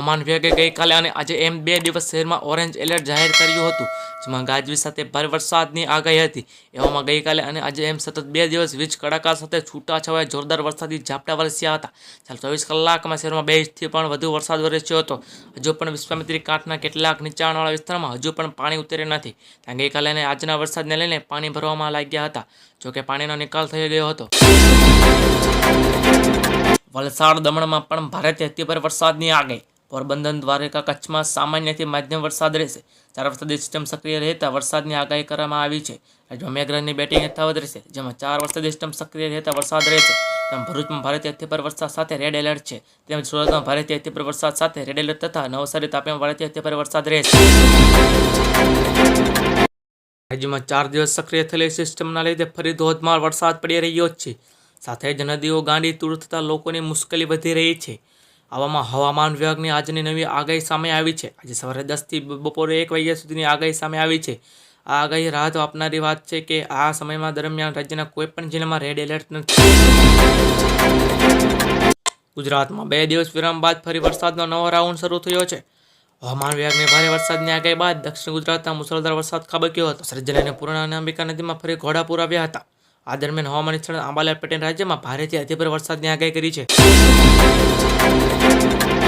હવામાન વિભાગે ગઈકાલે અને આજે એમ 2 દિવસ શહેરમાં ઓરેન્જ એલર્ટ જાહેર કર્યું હતું, જેમાં ગાજવીજ સાથે ભારે વરસાદની આગાહી હતી। એવામાં ગઈકાલે અને આજે એમ સતત 2 દિવસ વીજ કડાકા સાથે છૂટાછવાયા જોરદાર વરસાદી ઝાપટા વરસ્યા હતા। ચાલ 24 કલાકમાં શહેરમાં 2 ઇંચથી પણ વધુ વરસાદ વરસ્યો હતો। હજુ પણ વિશ્વામિત્રી કાંઠના કેટલાક નીચાણવાળા વિસ્તારમાં હજુ પણ પાણી ઉતર્યા નથી, ત્યાં ગઈકાલે અને આજના વરસાદને લઈને પાણી ભરવામાં લાગ્યા હતા, જોકે પાણીનો નિકાલ થઈ ગયો હતો। વલસાડ દમણમાં પણ ભારેથી અતિભારે વરસાદની આગાહી। પોરબંદર દ્વારકા કચ્છમાં સામાન્યથી મધ્યમ વરસાદ રહેશે। 4 વરસાદી સિસ્ટમ સક્રિય રહેતા વરસાદની આગાહી કરવામાં આવી છે। રાજ્યમાં મેઘરાજની બેટિંગ યથાવત રહેશે, જેમાં 4 વરસાદી સિસ્ટમ સક્રિય રહેતા વરસાદ રહેશે। તેમ ભરૂચમાં ભારેથી અતિભારે વરસાદ સાથે રેડ એલર્ટ છે, તેમજ સુરતમાં ભારેથી અતિભારે વરસાદ સાથે રેડ એલર્ટ તથા નવસારી તાપીમાં ભારેથી અતિભારે વરસાદ રહેશે। રાજ્યમાં 4 દિવસ સક્રિય થયેલી સિસ્ટમના લીધે ફરી ધોધમાર વરસાદ પડી રહ્યો છે, સાથે જ નદીઓ ગાંડી તૂર થતાં લોકોની મુશ્કેલી વધી રહી છે। આવામાં હવામાન વિભાગની આજની નવી આગાહી સામે આવી છે। આજે સવારે 10 થી બપોરે 1 વાગ્યા સુધીની આગાહી સામે આવી છે। આ આગાહી રાહત આપનારી વાત છે કે આ સમયમાં દરમિયાન રાજ્યના કોઈપણ જિલ્લામાં રેડ એલર્ટ નથી। ગુજરાતમાં 2 દિવસ વિરામ બાદ ફરી વરસાદનો નવો રાઉન્ડ શરૂ થયો છે। હવામાન વિભાગની ભારે વરસાદની આગાહી બાદ દક્ષિણ ગુજરાતમાં મુસળધાર વરસાદ ખાબક્યો હતો। સર જિલ્લાની પૂર્ણા અને અંબિકા નદીમાં ફરી ઘોડાપૂર આવ્યા હતા। આ દરમિયાન હવામાન નિષ્ણાત આંબાલાલ પટેલે રાજ્યમાં ભારેથી અતિભારે વરસાદની આગાહી કરી છે।